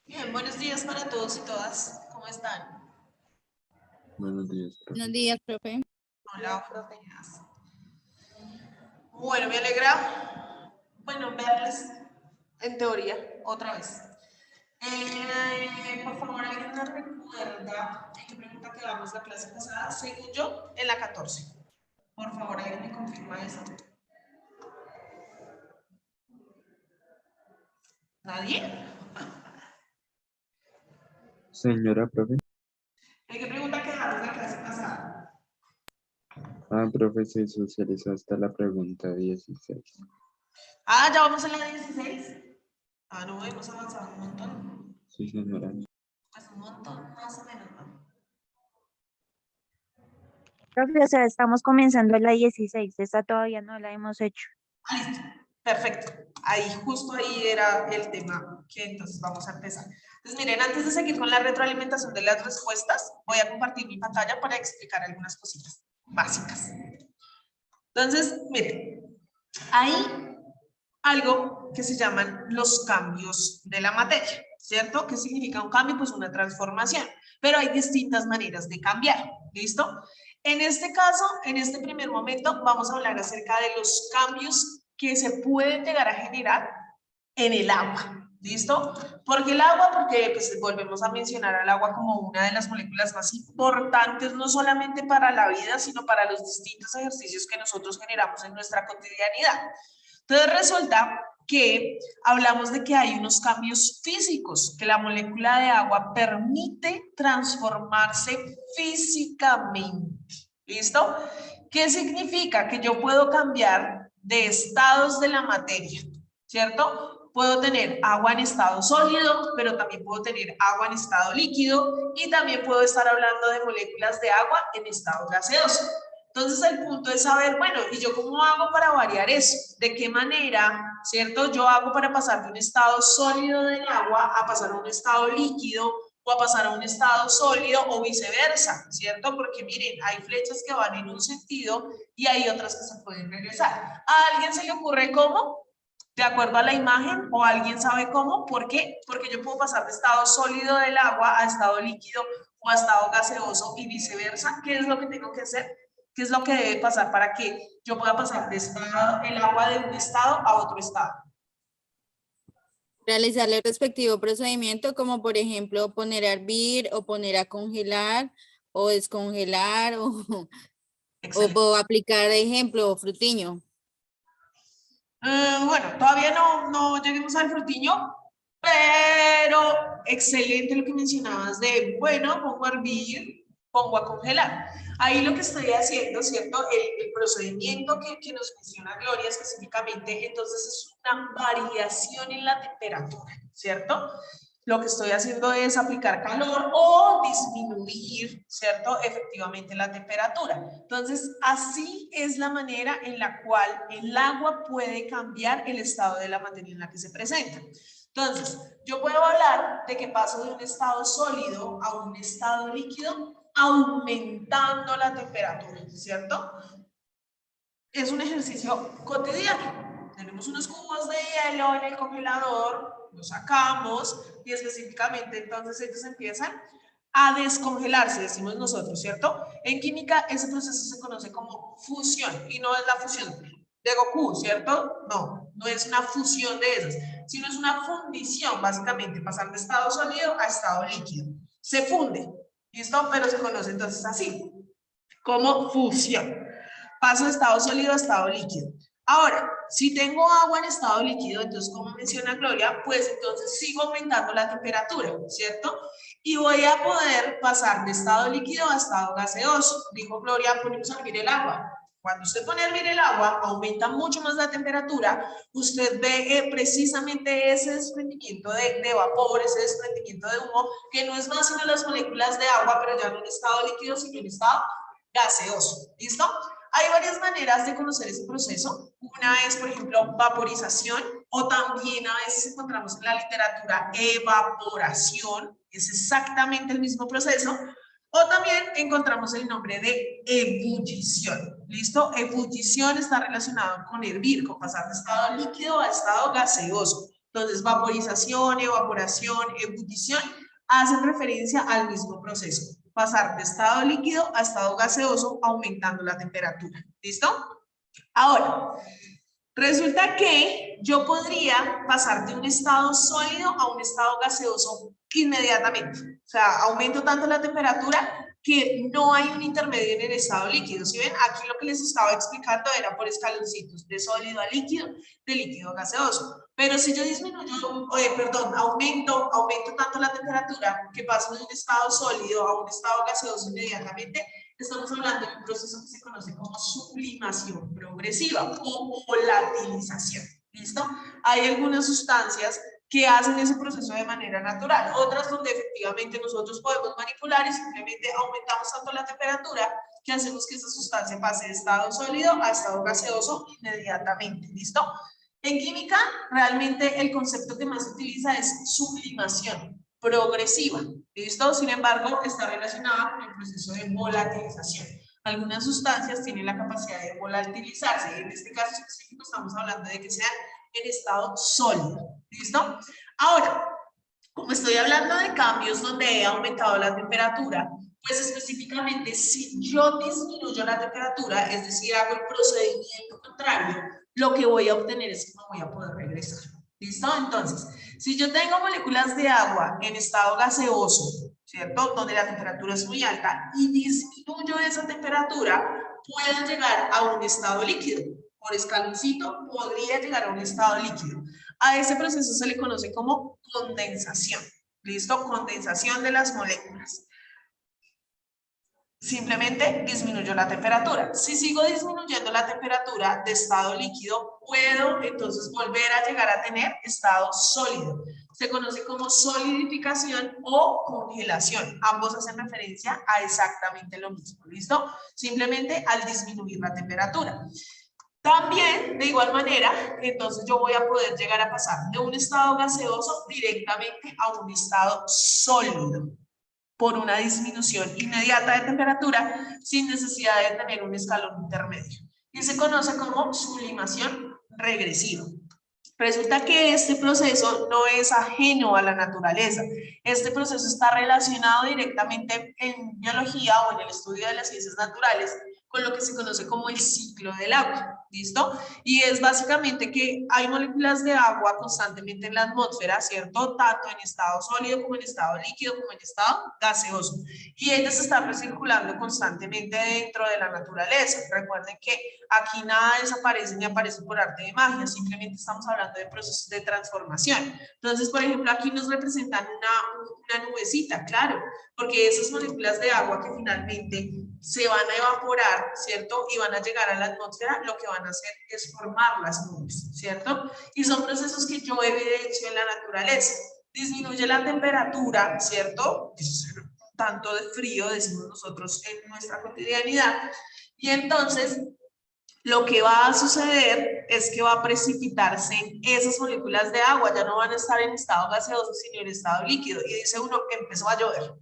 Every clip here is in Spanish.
Bien, buenos días para todos y todas. ¿Cómo están? Buenos días, profe. Buenos días, profe. Hola, proteínas. Bueno, me alegra, verles en teoría otra vez. Por favor, ¿alguien me recuerda en qué pregunta quedamos la clase pasada? Según yo, en la 14. Por favor, ¿alguien me confirma eso? ¿Nadie? Señora, profe. ¿En qué pregunta quedamos la clase pasada? Profe, se socializó hasta la pregunta 16. Ya vamos a la 16. No, hemos avanzado un montón. Sí, señora. Pues un montón, más o menos, ¿no? Profe, o sea, estamos comenzando la 16, esta todavía no la hemos hecho. Listo, perfecto. Justo ahí era el tema que entonces vamos a empezar. Entonces, miren, antes de seguir con la retroalimentación de las respuestas, voy a compartir mi pantalla para explicar algunas cositas básicas. Entonces, miren, hay algo que se llaman los cambios de la materia, ¿cierto? ¿Qué significa un cambio? Pues una transformación, pero hay distintas maneras de cambiar, ¿listo? En este caso, en este primer momento, vamos a hablar acerca de los cambios que se pueden llegar a generar en el agua, ¿listo? Porque el agua, porque pues volvemos a mencionar al agua como una de las moléculas más importantes, no solamente para la vida, sino para los distintos ejercicios que nosotros generamos en nuestra cotidianidad. Entonces resulta que hablamos de que hay unos cambios físicos, que la molécula de agua permite transformarse físicamente. ¿Listo? ¿Qué significa? Que yo puedo cambiar de estados de la materia, ¿cierto? Puedo tener agua en estado sólido, pero también puedo tener agua en estado líquido y también puedo estar hablando de moléculas de agua en estado gaseoso. Entonces el punto es saber, bueno, ¿y yo cómo hago para variar eso? ¿De qué manera, cierto? Yo hago para pasar de un estado sólido del agua a pasar a un estado líquido o a pasar a un estado sólido o viceversa, ¿cierto? Porque miren, hay flechas que van en un sentido y hay otras que se pueden regresar. ¿A alguien se le ocurre cómo? ¿De acuerdo a la imagen? ¿O alguien sabe cómo? ¿Por qué? Porque yo puedo pasar de estado sólido del agua a estado líquido o a estado gaseoso y viceversa. ¿Qué es lo que tengo que hacer? ¿Qué es lo que debe pasar para que yo pueda pasar de estado, el agua de un estado a otro estado? Realizar el respectivo procedimiento, como por ejemplo poner a hervir o poner a congelar o descongelar o aplicar, ejemplo, frutiño. Bueno, todavía no lleguemos al frutiño, pero excelente lo que mencionabas de, bueno, pongo a hervir, pongo a congelar. Ahí lo que estoy haciendo, ¿cierto? El procedimiento que nos menciona Gloria específicamente, entonces es una variación en la temperatura, ¿cierto? Lo que estoy haciendo es aplicar calor o disminuir, ¿cierto? Efectivamente la temperatura. Entonces, así es la manera en la cual el agua puede cambiar el estado de la materia en la que se presenta. Entonces, yo puedo hablar de que paso de un estado sólido a un estado líquido aumentando la temperatura, ¿cierto? Es un ejercicio cotidiano. Tenemos unos cubos de hielo en el congelador, los sacamos y específicamente entonces ellos empiezan a descongelarse, decimos nosotros, ¿cierto? En química ese proceso se conoce como fusión y no es la fusión de Goku, ¿cierto? No es una fusión de esas, sino es una fundición, básicamente, pasar de estado sólido a estado líquido. Se funde, ¿listo? Pero se conoce entonces así, como fusión. Paso de estado sólido a estado líquido. Ahora, si tengo agua en estado líquido, entonces, como menciona Gloria, pues entonces sigo aumentando la temperatura, ¿cierto? Y voy a poder pasar de estado líquido a estado gaseoso. Dijo Gloria, ponemos a hervir el agua. Cuando usted pone a hervir el agua, aumenta mucho más la temperatura, usted ve precisamente ese desprendimiento de vapor, ese desprendimiento de humo, que no es más sino las moléculas de agua, pero ya no en estado líquido, sino en estado gaseoso. ¿Listo? Hay varias maneras de conocer ese proceso. Una es, por ejemplo, vaporización, o también a veces encontramos en la literatura evaporación, es exactamente el mismo proceso, o también encontramos el nombre de ebullición. ¿Listo? Ebullición está relacionado con hervir, con pasar de estado líquido a estado gaseoso. Entonces, vaporización, evaporación, ebullición hacen referencia al mismo proceso. Pasar de estado líquido a estado gaseoso aumentando la temperatura. ¿Listo? Ahora, resulta que yo podría pasar de un estado sólido a un estado gaseoso inmediatamente. O sea, aumento tanto la temperatura que no hay un intermedio en el estado líquido. ¿Sí ven? Aquí lo que les estaba explicando era por escaloncitos, de sólido a líquido, de líquido a gaseoso. Pero si yo disminuyo, aumento tanto la temperatura que paso de un estado sólido a un estado gaseoso inmediatamente, estamos hablando de un proceso que se conoce como sublimación progresiva o volatilización. ¿Listo? Hay algunas sustancias que hacen ese proceso de manera natural, otras donde efectivamente nosotros podemos manipular y simplemente aumentamos tanto la temperatura que hacemos que esa sustancia pase de estado sólido a estado gaseoso inmediatamente. ¿Listo? En química, realmente el concepto que más se utiliza es sublimación progresiva. ¿Listo? Sin embargo, está relacionada con el proceso de volatilización. Algunas sustancias tienen la capacidad de volatilizarse. En este caso específico estamos hablando de que sean en estado sólido. ¿Listo? Ahora, como estoy hablando de cambios donde he aumentado la temperatura, pues específicamente si yo disminuyo la temperatura, es decir, hago el procedimiento contrario, lo que voy a obtener es que no voy a poder regresar. ¿Listo? Entonces, si yo tengo moléculas de agua en estado gaseoso, ¿cierto? Donde la temperatura es muy alta y disminuyo esa temperatura, puedo llegar a un estado líquido. Por escaloncito podría llegar a un estado líquido. A ese proceso se le conoce como condensación. ¿Listo? Condensación de las moléculas. Simplemente disminuyo la temperatura. Si sigo disminuyendo la temperatura de estado líquido, puedo entonces volver a llegar a tener estado sólido. Se conoce como solidificación o congelación. Ambos hacen referencia a exactamente lo mismo. ¿Listo? Simplemente al disminuir la temperatura. También, de igual manera, entonces yo voy a poder llegar a pasar de un estado gaseoso directamente a un estado sólido por una disminución inmediata de temperatura sin necesidad de tener un escalón intermedio. Y se conoce como sublimación regresiva. Resulta que este proceso no es ajeno a la naturaleza. Este proceso está relacionado directamente en biología o en el estudio de las ciencias naturales con lo que se conoce como el ciclo del agua. ¿Listo? Y es básicamente que hay moléculas de agua constantemente en la atmósfera, ¿cierto? Tanto en estado sólido como en estado líquido como en estado gaseoso. Y ellas están recirculando constantemente dentro de la naturaleza. Recuerden que aquí nada desaparece ni aparece por arte de magia, simplemente estamos hablando de procesos de transformación. Entonces, por ejemplo, aquí nos representan una nubecita, claro, porque esas moléculas de agua que finalmente se van a evaporar, ¿cierto? Y van a llegar a la atmósfera, lo que van a hacer es formar las nubes, ¿cierto? Y son procesos que yo evidencio en la naturaleza. Disminuye la temperatura, ¿cierto? Tanto de frío, decimos nosotros en nuestra cotidianidad. Y entonces, lo que va a suceder es que va a precipitarse esas moléculas de agua, ya no van a estar en estado gaseoso, sino en estado líquido. Y dice uno, empezó a llover.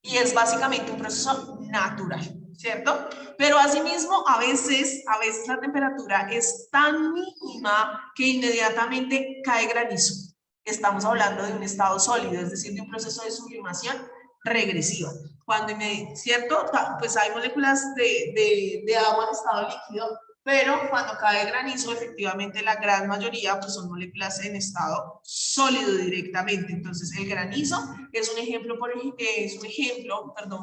Y es básicamente un proceso natural, ¿cierto? Pero asimismo, a veces la temperatura es tan mínima que inmediatamente cae granizo. Estamos hablando de un estado sólido, es decir, de un proceso de sublimación regresiva. Cuando, ¿cierto? Pues hay moléculas de agua en estado líquido, pero cuando cae granizo, efectivamente la gran mayoría pues son moléculas en estado sólido directamente. Entonces el granizo es un ejemplo,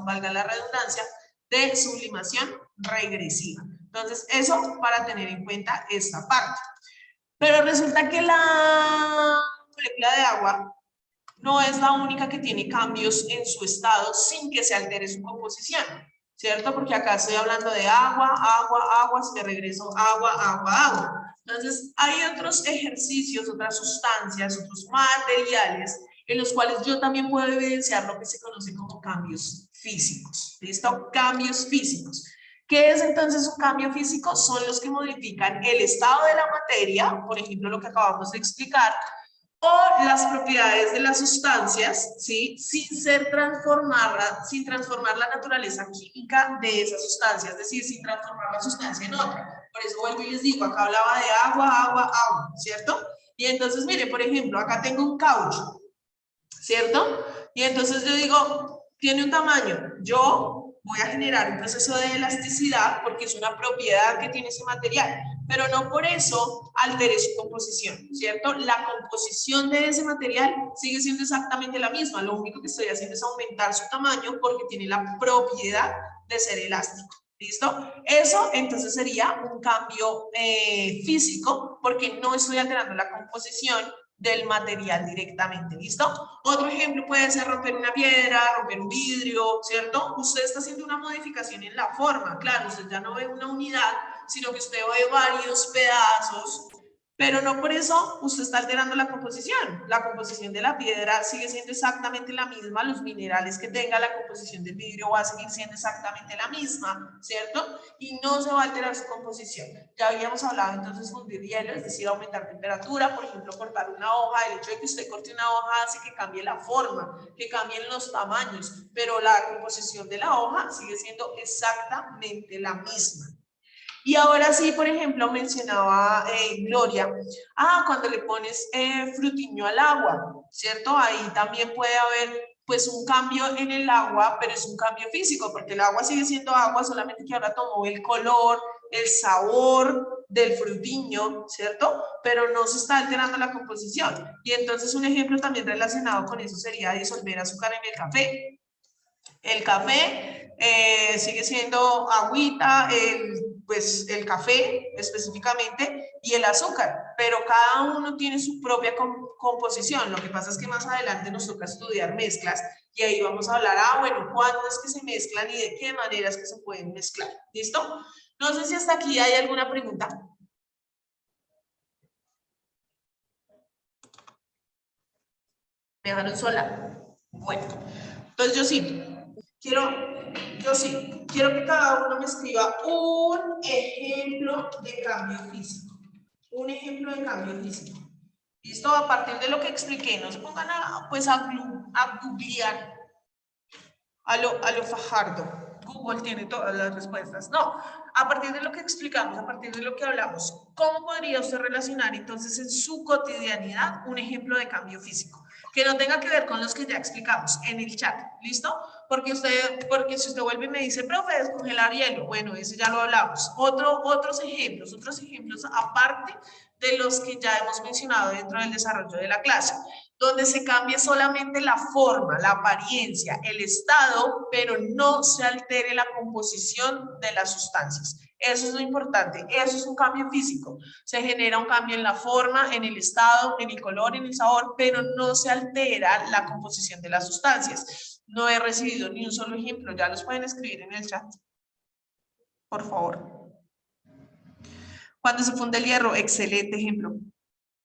valga la redundancia, de sublimación regresiva. Entonces eso para tener en cuenta esta parte. Pero resulta que la molécula de agua no es la única que tiene cambios en su estado sin que se altere su composición, ¿cierto? Porque acá estoy hablando de agua, si me regreso agua. Entonces, hay otros ejercicios, otras sustancias, otros materiales en los cuales yo también puedo evidenciar lo que se conoce como cambios físicos, ¿listo? Cambios físicos. ¿Qué es entonces un cambio físico? Son los que modifican el estado de la materia, por ejemplo, lo que acabamos de explicar, o las propiedades de las sustancias, ¿sí? sin transformar la naturaleza química de esa sustancia, es decir, sin transformar la sustancia en otra. Por eso vuelvo y les digo, acá hablaba de agua, ¿cierto? Y entonces, mire, por ejemplo, acá tengo un caucho, ¿cierto? Y entonces yo digo, tiene un tamaño, yo voy a generar un proceso de elasticidad porque es una propiedad que tiene ese material, pero no por eso altere su composición, ¿cierto? La composición de ese material sigue siendo exactamente la misma, lo único que estoy haciendo es aumentar su tamaño porque tiene la propiedad de ser elástico. ¿Listo? Eso entonces sería un cambio físico porque no estoy alterando la composición del material directamente, ¿listo? Otro ejemplo puede ser romper una piedra, romper un vidrio, ¿cierto? Usted está haciendo una modificación en la forma, claro, usted ya no ve una unidad, sino que usted ve varios pedazos, pero no por eso usted está alterando la composición de la piedra sigue siendo exactamente la misma, los minerales que tenga la composición del vidrio va a seguir siendo exactamente la misma, ¿cierto? Y no se va a alterar su composición. Ya habíamos hablado entonces de fundir hielo, es decir, aumentar temperatura, por ejemplo, cortar una hoja, el hecho de que usted corte una hoja hace que cambie la forma, que cambien los tamaños, pero la composición de la hoja sigue siendo exactamente la misma. Y ahora sí, por ejemplo, mencionaba Gloria, cuando le pones frutiño al agua, ¿cierto? Ahí también puede haber pues un cambio en el agua, pero es un cambio físico, porque el agua sigue siendo agua, solamente que ahora tomó el color, el sabor del frutiño, ¿cierto? Pero no se está alterando la composición. Y entonces un ejemplo también relacionado con eso sería disolver azúcar en el café. El café sigue siendo agüita, pues el café específicamente y el azúcar, pero cada uno tiene su propia composición. Lo que pasa es que más adelante nos toca estudiar mezclas y ahí vamos a hablar, bueno, cuándo es que se mezclan y de qué maneras que se pueden mezclar. ¿Listo? No sé si hasta aquí hay alguna pregunta. ¿Me dejaron sola? Bueno, entonces yo sí. Quiero que cada uno me escriba un ejemplo de cambio físico. Un ejemplo de cambio físico. ¿Listo? A partir de lo que expliqué, no se pongan a googlear a lo fajardo. Google tiene todas las respuestas. No, a partir de lo que explicamos, a partir de lo que hablamos, ¿cómo podría usted relacionar entonces en su cotidianidad un ejemplo de cambio físico? Que no tenga que ver con los que ya explicamos en el chat, ¿listo? Porque si usted vuelve y me dice, profe, descongelar hielo, bueno, ese ya lo hablamos. Otros ejemplos aparte de los que ya hemos mencionado dentro del desarrollo de la clase, donde se cambie solamente la forma, la apariencia, el estado, pero no se altere la composición de las sustancias. Eso es lo importante, eso es un cambio físico. Se genera un cambio en la forma, en el estado, en el color, en el sabor, pero no se altera la composición de las sustancias. No he recibido ni un solo ejemplo, ya los pueden escribir en el chat. Por favor. Cuando se funde el hierro, excelente ejemplo.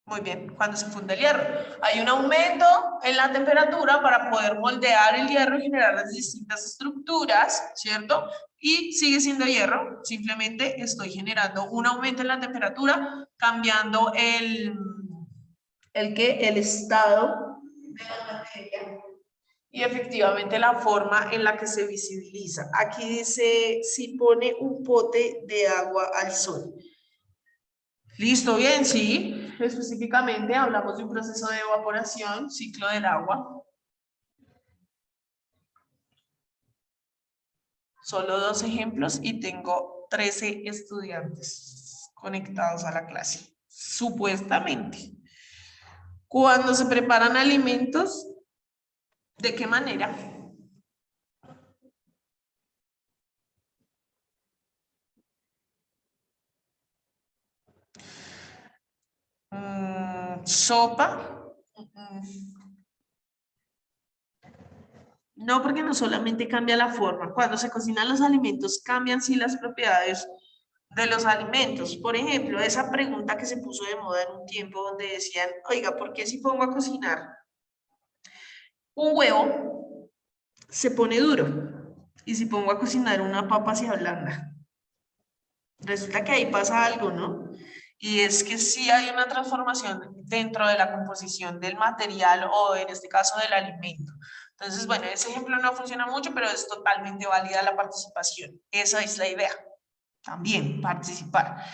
Muy bien, cuando se funde el hierro. Hay un aumento en la temperatura para poder moldear el hierro y generar las distintas estructuras, ¿cierto? Y sigue siendo hierro, simplemente estoy generando un aumento en la temperatura, cambiando el estado de la materia y efectivamente la forma en la que se visibiliza. Aquí dice, si pone un pote de agua al sol. ¿Listo? Bien, sí. Específicamente hablamos de un proceso de evaporación, ciclo del agua. Solo 2 ejemplos y tengo 13 estudiantes conectados a la clase. Supuestamente. Cuando se preparan alimentos, ¿de qué manera? Sopa. No, porque no solamente cambia la forma. Cuando se cocinan los alimentos, cambian sí las propiedades de los alimentos. Por ejemplo, esa pregunta que se puso de moda en un tiempo donde decían, oiga, ¿por qué si pongo a cocinar un huevo se pone duro? Y si pongo a cocinar una papa se ablanda. Resulta que ahí pasa algo, ¿no? Y es que sí hay una transformación dentro de la composición del material o en este caso del alimento. Entonces, bueno, ese ejemplo no funciona mucho, pero es totalmente válida la participación. Esa es la idea. También participar.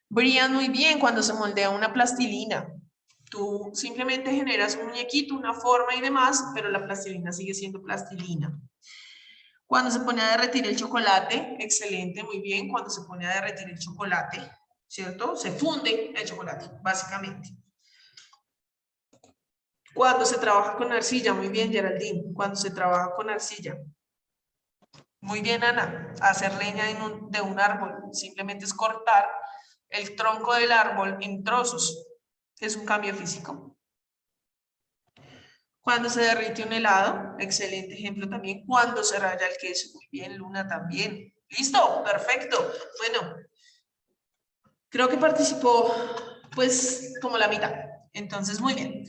Brillan muy bien cuando se moldea una plastilina. Tú simplemente generas un muñequito, una forma y demás, pero la plastilina sigue siendo plastilina. Cuando se pone a derretir el chocolate, excelente, muy bien. Cuando se pone a derretir el chocolate, ¿cierto? Se funde el chocolate, básicamente. Cuando se trabaja con arcilla, muy bien, Geraldine. Cuando se trabaja con arcilla. Muy bien, Ana. Hacer leña de un árbol simplemente es cortar el tronco del árbol en trozos. Es un cambio físico. Cuando se derrite un helado, excelente ejemplo también. Cuando se raya el queso, muy bien, Luna, también. ¿Listo? Perfecto. Bueno, creo que participó, pues, como la mitad. Entonces, muy bien.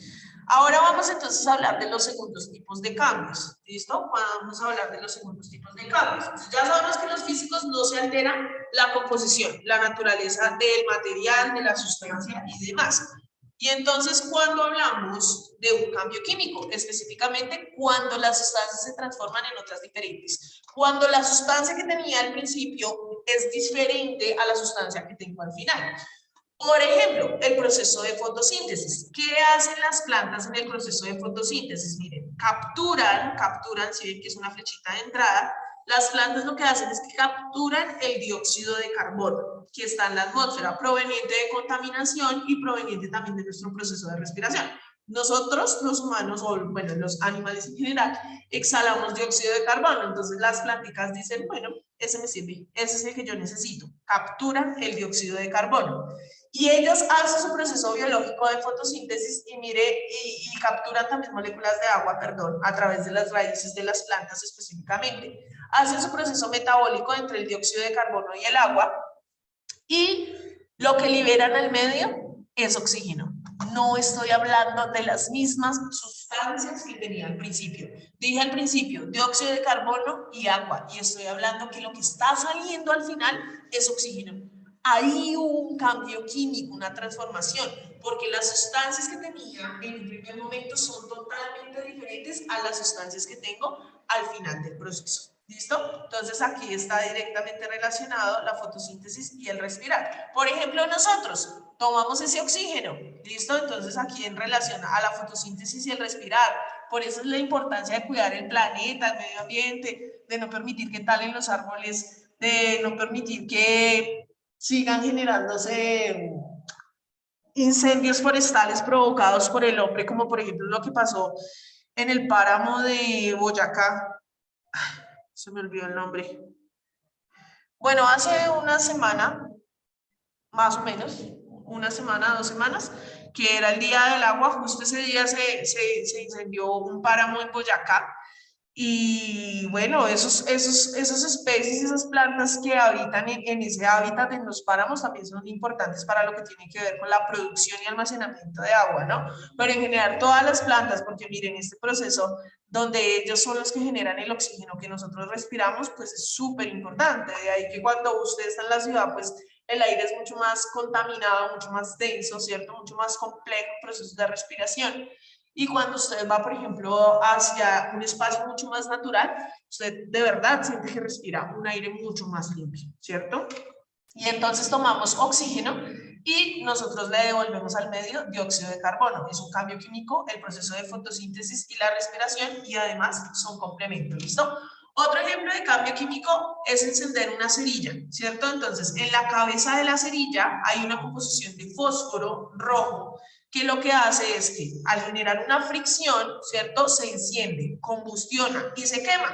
Ahora vamos entonces a hablar de los segundos tipos de cambios. ¿Listo? Vamos a hablar de los segundos tipos de cambios. Entonces, ya sabemos que en los físicos no se altera la composición, la naturaleza del material, de la sustancia y demás. Y entonces, cuando hablamos de un cambio químico, específicamente cuando las sustancias se transforman en otras diferentes. Cuando la sustancia que tenía al principio es diferente a la sustancia que tengo al final. Por ejemplo, el proceso de fotosíntesis. ¿Qué hacen las plantas en el proceso de fotosíntesis? Miren, capturan, si ven que es una flechita de entrada, las plantas lo que hacen es que capturan el dióxido de carbono que está en la atmósfera, proveniente de contaminación y proveniente también de nuestro proceso de respiración. Nosotros, los humanos, o bueno, los animales en general, exhalamos dióxido de carbono, entonces las plantas dicen, bueno, ese me sirve, ese es el que yo necesito, capturan el dióxido de carbono. Y ellos hacen su proceso biológico de fotosíntesis y mire, y capturan también moléculas de agua, perdón, a través de las raíces de las plantas específicamente. Hacen su proceso metabólico entre el dióxido de carbono y el agua y lo que liberan al medio es oxígeno. No estoy hablando de las mismas sustancias que tenía al principio. Dije al principio, dióxido de carbono y agua. Y estoy hablando que lo que está saliendo al final es oxígeno. Ahí hubo un cambio químico, una transformación, porque las sustancias que tenía en un primer momento son totalmente diferentes a las sustancias que tengo al final del proceso. ¿Listo? Entonces aquí está directamente relacionado la fotosíntesis y el respirar. Por ejemplo, nosotros tomamos ese oxígeno, ¿listo? Entonces aquí en relación a la fotosíntesis y el respirar. Por eso es la importancia de cuidar el planeta, el medio ambiente, de no permitir que talen los árboles, de no permitir que sigan generándose incendios forestales provocados por el hombre, como por ejemplo lo que pasó en el páramo de Boyacá. Se me olvidó el nombre. Bueno, hace una semana, más o menos, una semana, 2 semanas, que era el Día del Agua, justo ese día se incendió un páramo en Boyacá. Y bueno, esas especies, esas plantas que habitan en ese hábitat, en los páramos, también son importantes para lo que tiene que ver con la producción y almacenamiento de agua, ¿no? Pero en general todas las plantas, porque miren, este proceso donde ellos son los que generan el oxígeno que nosotros respiramos, pues es súper importante. De ahí que cuando usted está en la ciudad, pues el aire es mucho más contaminado, mucho más denso, ¿cierto? Mucho más complejo, procesos de respiración. Y cuando usted va, por ejemplo, hacia un espacio mucho más natural, usted de verdad siente que respira un aire mucho más limpio, ¿cierto? Y entonces tomamos oxígeno y nosotros le devolvemos al medio dióxido de carbono. Es un cambio químico, el proceso de fotosíntesis y la respiración, y además son complementos, ¿listo? Otro ejemplo de cambio químico es encender una cerilla, ¿cierto? Entonces, en la cabeza de la cerilla hay una composición de fósforo rojo que lo que hace es que al generar una fricción, ¿cierto? Se enciende, combustiona y se quema.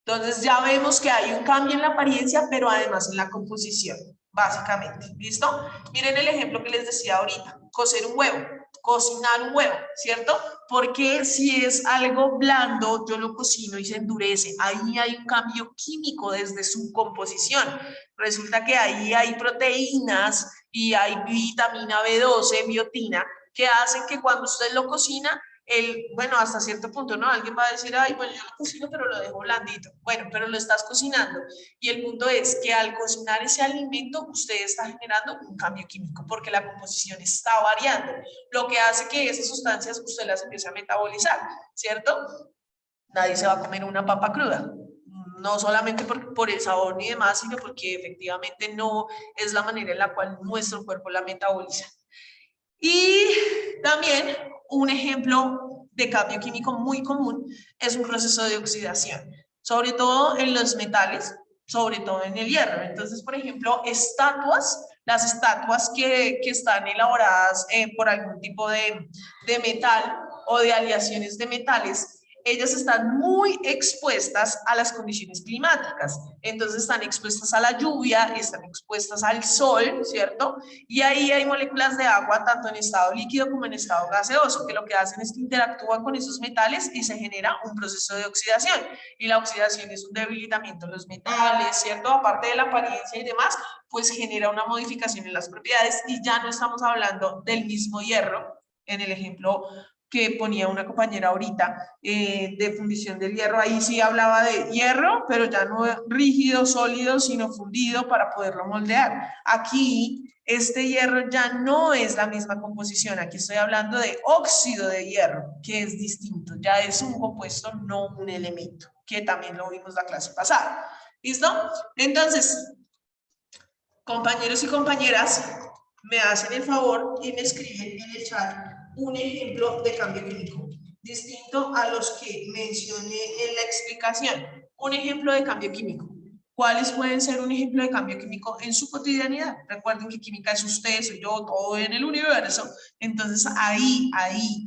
Entonces ya vemos que hay un cambio en la apariencia, pero además en la composición, básicamente. ¿Listo? Miren el ejemplo que les decía ahorita, cocer un huevo, cocinar un huevo, ¿cierto? Porque si es algo blando, yo lo cocino y se endurece. Ahí hay un cambio químico desde su composición. Resulta que ahí hay proteínas y hay vitamina B12, biotina, que hacen que cuando usted lo cocina, bueno, hasta cierto punto, ¿no? Alguien va a decir, ay, bueno, yo lo cocino, pero lo dejo blandito. Bueno, pero lo estás cocinando. Y el punto es que al cocinar ese alimento, usted está generando un cambio químico, porque la composición está variando, lo que hace que esas sustancias usted las empiece a metabolizar, ¿cierto? Nadie se va a comer una papa cruda. No solamente por el sabor ni demás, sino porque efectivamente no es la manera en la cual nuestro cuerpo la metaboliza. Y también un ejemplo de cambio químico muy común es un proceso de oxidación, sobre todo en los metales, sobre todo en el hierro. Entonces, por ejemplo, las estatuas que están elaboradas por algún tipo de metal o de aleaciones de metales, ellas están muy expuestas a las condiciones climáticas. Entonces están expuestas a la lluvia, están expuestas al sol, ¿cierto? Y ahí hay moléculas de agua, tanto en estado líquido como en estado gaseoso, que lo que hacen es que interactúan con esos metales y se genera un proceso de oxidación. Y la oxidación es un debilitamiento de los metales, ¿cierto? Aparte de la apariencia y demás, pues genera una modificación en las propiedades y ya no estamos hablando del mismo hierro, en el ejemplo que ponía una compañera ahorita de fundición del hierro, ahí sí hablaba de hierro, pero ya no rígido, sólido, sino fundido para poderlo moldear. Aquí este hierro ya no es la misma composición, aquí estoy hablando de óxido de hierro, que es distinto, ya es un compuesto, no un elemento, que también lo vimos la clase pasada. ¿Listo? Entonces, compañeros y compañeras, me hacen el favor y me escriben en el chat un ejemplo de cambio químico, distinto a los que mencioné en la explicación. Un ejemplo de cambio químico. ¿Cuáles pueden ser un ejemplo de cambio químico en su cotidianidad? Recuerden que química es usted, soy yo, todo en el universo. Entonces ahí,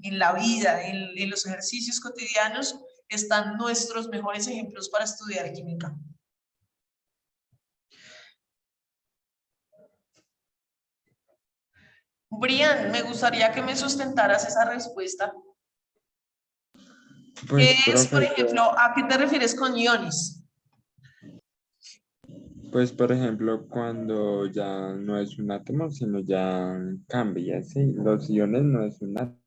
en la vida, en los ejercicios cotidianos, están nuestros mejores ejemplos para estudiar química. Brian, me gustaría que me sustentaras esa respuesta. Pues, ¿Qué es, por profe, ejemplo, a qué te refieres con iones? pues, por ejemplo, cuando ya no es un átomo, sino ya cambia, ¿sí? Los iones no es un átomo.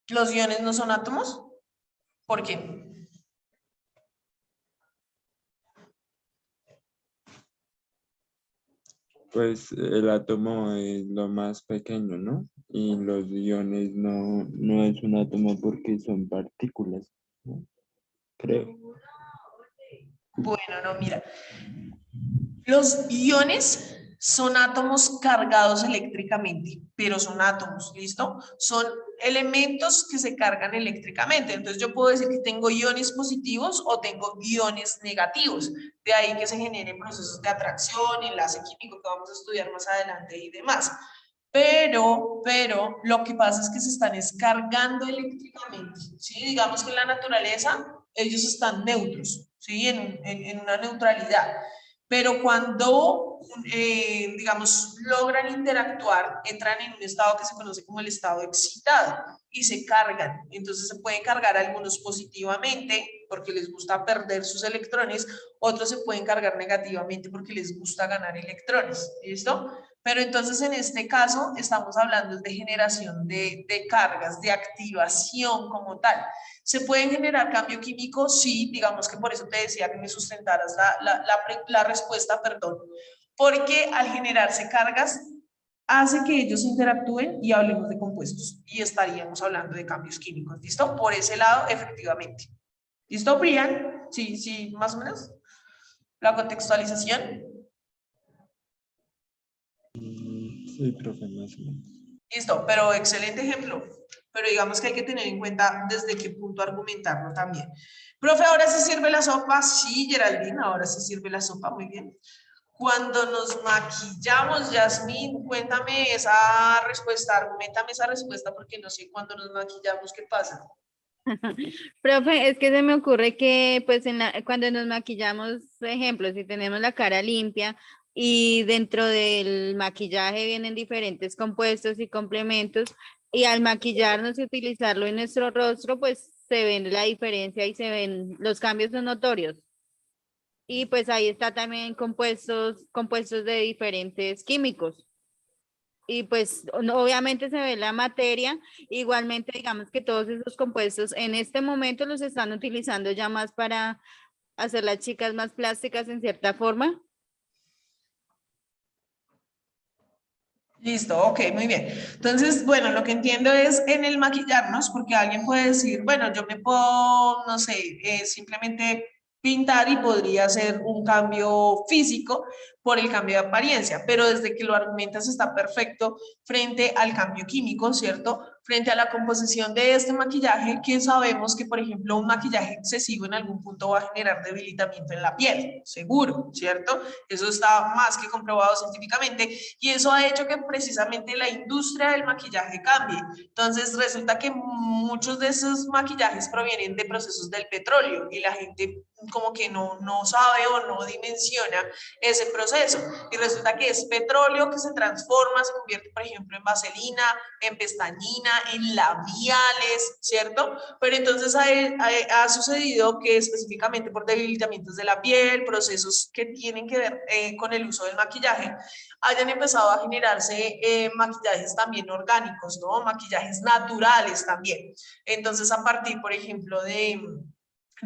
¿Los iones no son átomos? ¿Por qué? Pues el átomo es lo más pequeño, ¿no? Y los iones no es un átomo porque son partículas, ¿no? Creo. Bueno, no, mira. Los iones son átomos cargados eléctricamente, pero son átomos, ¿listo? Son elementos que se cargan eléctricamente. Entonces yo puedo decir que tengo iones positivos o tengo iones negativos. De ahí que se generen procesos de atracción, enlace químico que vamos a estudiar más adelante y demás. Pero lo que pasa es que se están descargando eléctricamente, ¿sí? Digamos que en la naturaleza ellos están neutros, ¿sí? En una neutralidad. Pero cuando, digamos, logran interactuar, entran en un estado que se conoce como el estado excitado y se cargan. Entonces se pueden cargar algunos positivamente porque les gusta perder sus electrones, otros se pueden cargar negativamente porque les gusta ganar electrones. ¿Listo? Pero entonces en este caso estamos hablando de generación de cargas, de activación como tal. ¿Se pueden generar cambio químico? Sí, digamos que por eso te decía que me sustentaras la respuesta, perdón. Porque al generarse cargas hace que ellos interactúen y hablemos de compuestos y estaríamos hablando de cambios químicos. ¿Listo? Por ese lado, efectivamente. ¿Listo, Brian? Sí, sí, más o menos. La contextualización. Sí, profe, más o menos. Listo, pero excelente ejemplo. Pero digamos que hay que tener en cuenta desde qué punto argumentarlo también. Profe, ¿ahora se sirve la sopa? Sí, Geraldine, ahora se sirve la sopa, muy bien. Cuando nos maquillamos, Yasmín, cuéntame esa respuesta, argumentame esa respuesta porque no sé cuándo nos maquillamos, ¿qué pasa? Profe, es que se me ocurre que pues cuando nos maquillamos, ejemplo, si tenemos la cara limpia y dentro del maquillaje vienen diferentes compuestos y complementos y al maquillarnos y utilizarlo en nuestro rostro, pues se ve la diferencia y se ven, los cambios son notorios. Y pues ahí está también compuestos de diferentes químicos. Y pues obviamente se ve la materia, igualmente digamos que todos esos compuestos en este momento los están utilizando ya más para hacer las chicas más plásticas en cierta forma. Listo, ok, muy bien. Entonces, bueno, lo que entiendo es en el maquillarnos, porque alguien puede decir, bueno, yo me puedo, no sé, simplemente pintar y podría ser un cambio físico, por el cambio de apariencia, pero desde que lo argumentas está perfecto frente al cambio químico, ¿cierto? Frente a la composición de este maquillaje, que sabemos que, por ejemplo, un maquillaje excesivo en algún punto va a generar debilitamiento en la piel, seguro, ¿cierto? Eso está más que comprobado científicamente y eso ha hecho que precisamente la industria del maquillaje cambie. Entonces, resulta que muchos de esos maquillajes provienen de procesos del petróleo y la gente como que no sabe o no dimensiona ese proceso y resulta que es petróleo que se transforma, se convierte por ejemplo en vaselina, en pestañina, en labiales, ¿cierto? Pero entonces ha sucedido que específicamente por debilitamientos de la piel, procesos que tienen que ver con el uso del maquillaje, hayan empezado a generarse maquillajes también orgánicos, ¿no? Maquillajes naturales también. Entonces a partir por ejemplo de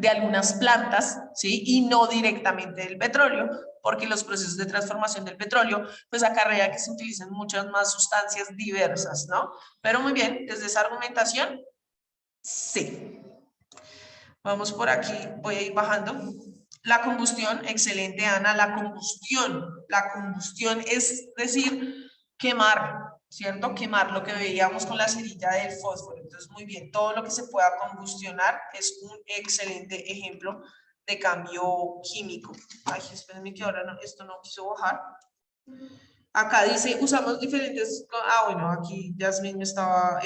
algunas plantas, ¿sí? Y no directamente del petróleo, porque los procesos de transformación del petróleo, pues acarrea que se utilicen muchas más sustancias diversas, ¿no? Pero muy bien, desde esa argumentación, sí. Vamos por aquí, voy a ir bajando. La combustión, excelente Ana, la combustión es decir, quemar, ¿cierto? Quemar lo que veíamos con la cerilla del fósforo. Entonces, muy bien, todo lo que se pueda combustionar es un excelente ejemplo de cambio químico. Ay, espérenme que ahora no, esto no quiso bajar. Acá dice, usamos diferentes, bueno, aquí Yasmin me estaba,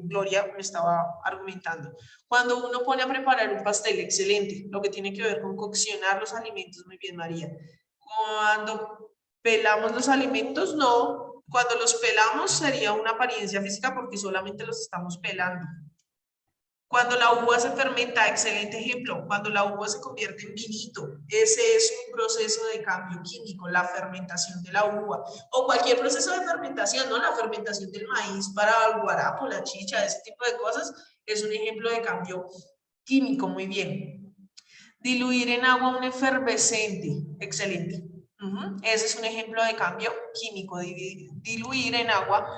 Gloria me estaba argumentando. Cuando uno pone a preparar un pastel, excelente, lo que tiene que ver con coccionar los alimentos, muy bien María. Cuando pelamos los alimentos, no. Cuando los pelamos sería una apariencia física porque solamente los estamos pelando. Cuando la uva se fermenta, excelente ejemplo, cuando la uva se convierte en vinito, ese es un proceso de cambio químico, la fermentación de la uva, o cualquier proceso de fermentación, ¿no? La fermentación del maíz para el guarapo, la chicha, ese tipo de cosas, es un ejemplo de cambio químico, muy bien. Diluir en agua un efervescente, excelente. Ese es un ejemplo de cambio químico, diluir en agua,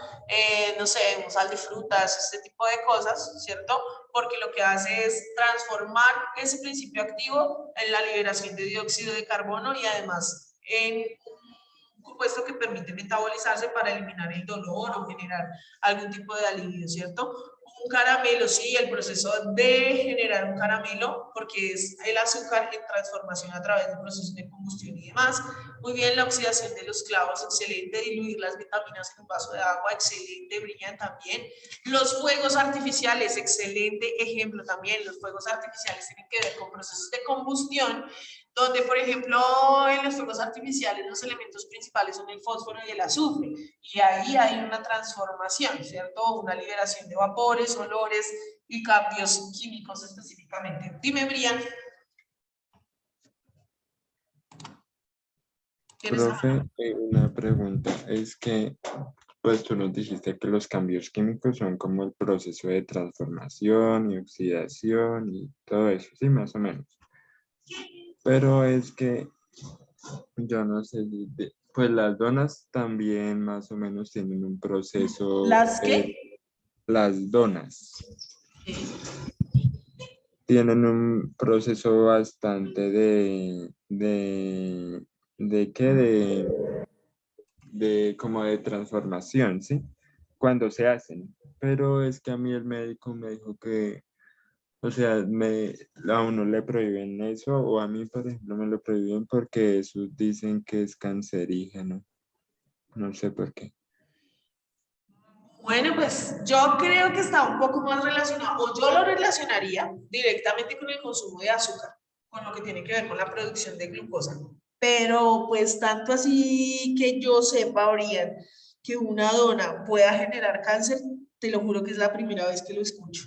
no sé, sal de frutas, este tipo de cosas, ¿cierto? Porque lo que hace es transformar ese principio activo en la liberación de dióxido de carbono y además en un compuesto que permite metabolizarse para eliminar el dolor o generar algún tipo de alivio, ¿cierto? Un caramelo, sí, el proceso de generar un caramelo, porque es el azúcar en transformación a través de procesos de combustión y demás. Muy bien, la oxidación de los clavos, excelente. Diluir las vitaminas en un vaso de agua, excelente, brillan también. Los fuegos artificiales, excelente ejemplo también. Los fuegos artificiales tienen que ver con procesos de combustión, donde, por ejemplo, en los fuegos artificiales los elementos principales son el fósforo y el azufre, y ahí hay una transformación, ¿cierto? Una liberación de vapores, olores y cambios químicos específicamente. Dime, Brian. Profe, una pregunta, es que pues tú nos dijiste que los cambios químicos son como el proceso de transformación y oxidación y todo eso, sí, más o menos. Pero es que yo no sé, pues las donas también más o menos tienen un proceso. ¿Las qué? Las donas Sí. tienen un proceso bastante de como de transformación, ¿sí? Cuando se hacen. Pero es que a mí el médico me dijo que, o sea, a uno le prohíben eso, o a mí, por ejemplo, me lo prohíben porque eso dicen que es cancerígeno. No sé por qué. Bueno, pues yo creo que está un poco más relacionado, o yo lo relacionaría directamente con el consumo de azúcar, con lo que tiene que ver con la producción de glucosa. Pero pues tanto así que yo sepa, Brian, que una dona pueda generar cáncer, te lo juro que es la primera vez que lo escucho.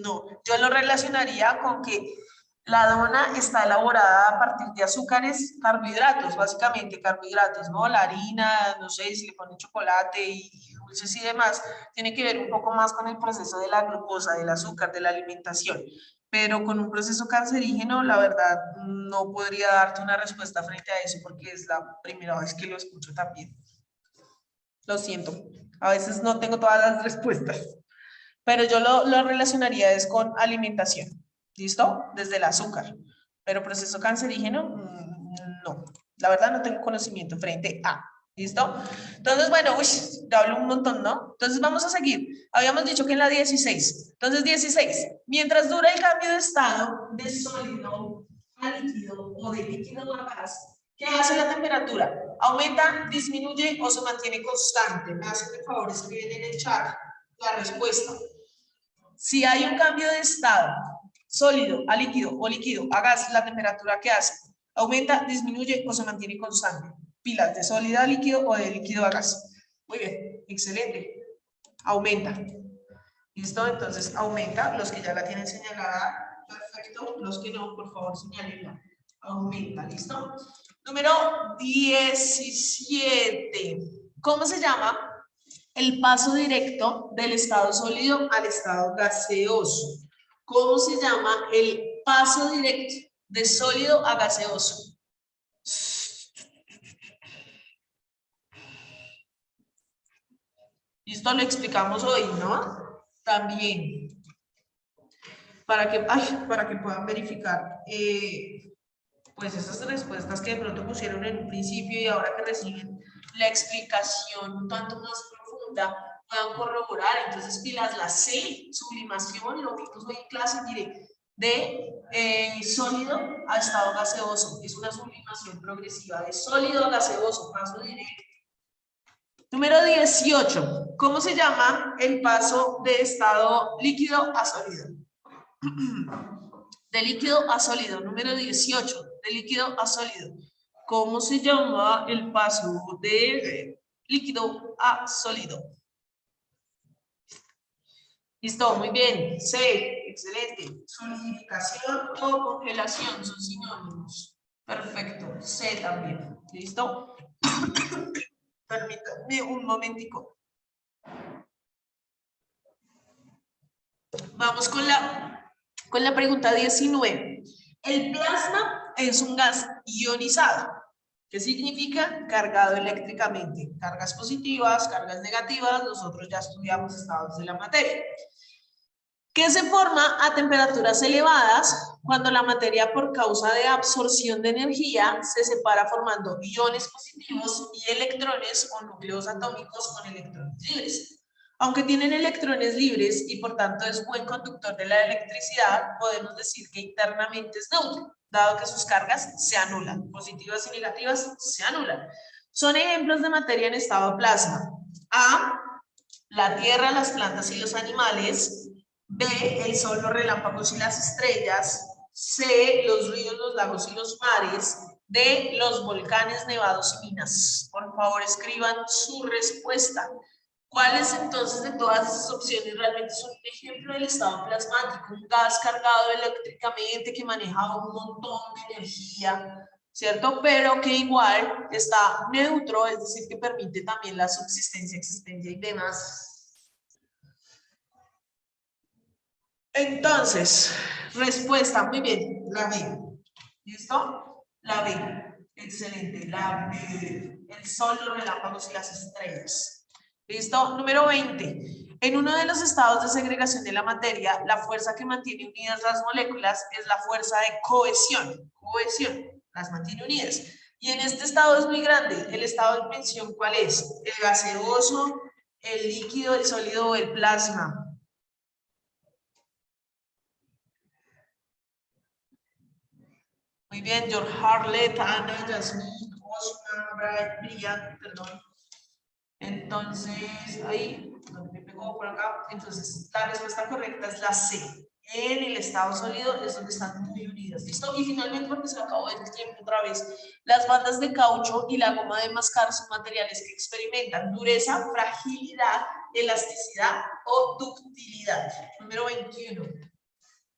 No, yo lo relacionaría con que la dona está elaborada a partir de azúcares, carbohidratos, básicamente carbohidratos, ¿no? La harina, no sé, si le ponen chocolate y dulces y demás, tiene que ver un poco más con el proceso de la glucosa, del azúcar, de la alimentación. Pero con un proceso cancerígeno, la verdad, no podría darte una respuesta frente a eso porque es la primera vez que lo escucho también. Lo siento, a veces no tengo todas las respuestas. Pero yo lo relacionaría es con alimentación, ¿listo? Desde el azúcar. Pero proceso cancerígeno, no. La verdad no tengo conocimiento frente a. ¿Listo? Entonces, bueno, uy, ya hablo un montón, ¿no? Entonces vamos a seguir. Habíamos dicho que en la 16. Entonces, 16. Mientras dura el cambio de estado de sólido a líquido o de líquido a gas, ¿qué hace la temperatura? ¿Aumenta, disminuye o se mantiene constante? Me hacen el favor, escriben en el chat la respuesta. Si hay un cambio de estado sólido a líquido o líquido a gas, ¿la temperatura qué hace? ¿Aumenta, disminuye o se mantiene constante? Pilas de sólido a líquido o de líquido a gas. Muy bien, excelente. Aumenta. ¿Listo? Entonces aumenta. Los que ya la tienen señalada, perfecto. Los que no, por favor, señalenla. Aumenta, ¿listo? Número 17. ¿Cómo se llama el paso directo del estado sólido al estado gaseoso? ¿Cómo se llama el paso directo de sólido a gaseoso? Esto lo explicamos hoy, ¿no? También. Para que puedan verificar pues esas respuestas que de pronto pusieron en un principio y ahora que reciben la explicación un tanto más profunda, puedan corroborar. Entonces, pilas, la C, sublimación, lo vimos hoy en clase, mire, de sólido a estado gaseoso. Es una sublimación progresiva de sólido a gaseoso, paso directo. Número 18. ¿Cómo se llama el paso de estado líquido a sólido? De líquido a sólido. Número 18. De líquido a sólido. ¿Cómo se llama el paso de líquido a sólido? Listo, muy bien. C, excelente. Solidificación o congelación son sinónimos. Perfecto. C también. ¿Listo? Permítanme un momentico. Vamos con la pregunta 19. El plasma es un gas ionizado. ¿Qué significa? Cargado eléctricamente. Cargas positivas, cargas negativas. Nosotros ya estudiamos estados de la materia. Que se forma a temperaturas elevadas cuando la materia, por causa de absorción de energía, se separa formando iones positivos y electrones o núcleos atómicos con electrones libres. Aunque tienen electrones libres y por tanto es buen conductor de la electricidad, podemos decir que internamente es neutro, dado que sus cargas se anulan, positivas y negativas se anulan. Son ejemplos de materia en estado plasma. A, la tierra, las plantas y los animales. B, el sol, los relámpagos y las estrellas. C, los ríos, los lagos y los mares. D, los volcanes, nevados y minas. Por favor, escriban su respuesta. ¿Cuáles entonces de todas esas opciones realmente son un ejemplo del estado plasmático? Un gas cargado eléctricamente que maneja un montón de energía, ¿cierto? Pero que igual está neutro, es decir, que permite también la subsistencia, existencia y demás. Entonces, respuesta, muy bien, la B. ¿Listo? La B. Excelente, la B. El sol, los relámpagos y las estrellas. ¿Listo? Número 20. En uno de los estados de segregación de la materia, la fuerza que mantiene unidas las moléculas es la fuerza de cohesión. Cohesión, las mantiene unidas. Y en este estado es muy grande. ¿El estado de tensión cuál es? ¿El gaseoso, el líquido, el sólido o el plasma? Muy bien, George Harlet, Ana, Yasmin, Osman, Brian, perdón. Entonces, ahí, donde me pegó por acá. Entonces, la respuesta correcta es la C. En el estado sólido es donde están muy unidas. ¿Listo? Y finalmente, porque se acabó el tiempo otra vez, las bandas de caucho y la goma de mascar son materiales que experimentan dureza, fragilidad, elasticidad o ductilidad. Número 21.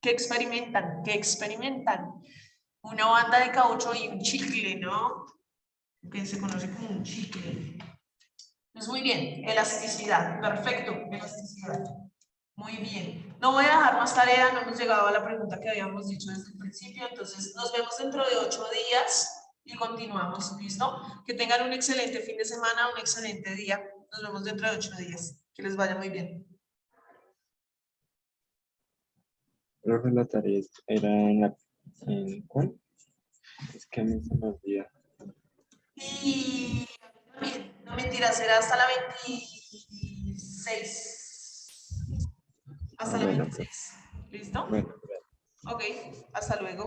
¿Qué experimentan? ¿Qué experimentan? Una banda de caucho y un chicle, ¿no? Que se conoce como un chicle. Pues muy bien, elasticidad, perfecto, elasticidad. Muy bien. No voy a dejar más tarea, no hemos llegado a la pregunta que habíamos dicho desde el principio, entonces nos vemos dentro de 8 días y continuamos, ¿listo? Que tengan un excelente fin de semana, un excelente día. Nos vemos dentro de 8 días. Que les vaya muy bien. Creo que la tarea era ¿en cuál? Es que a mí se me olvida. Y también, no mentira, será hasta la 26. Hasta la Bueno, 26. ¿Listo? bueno. Ok, hasta luego.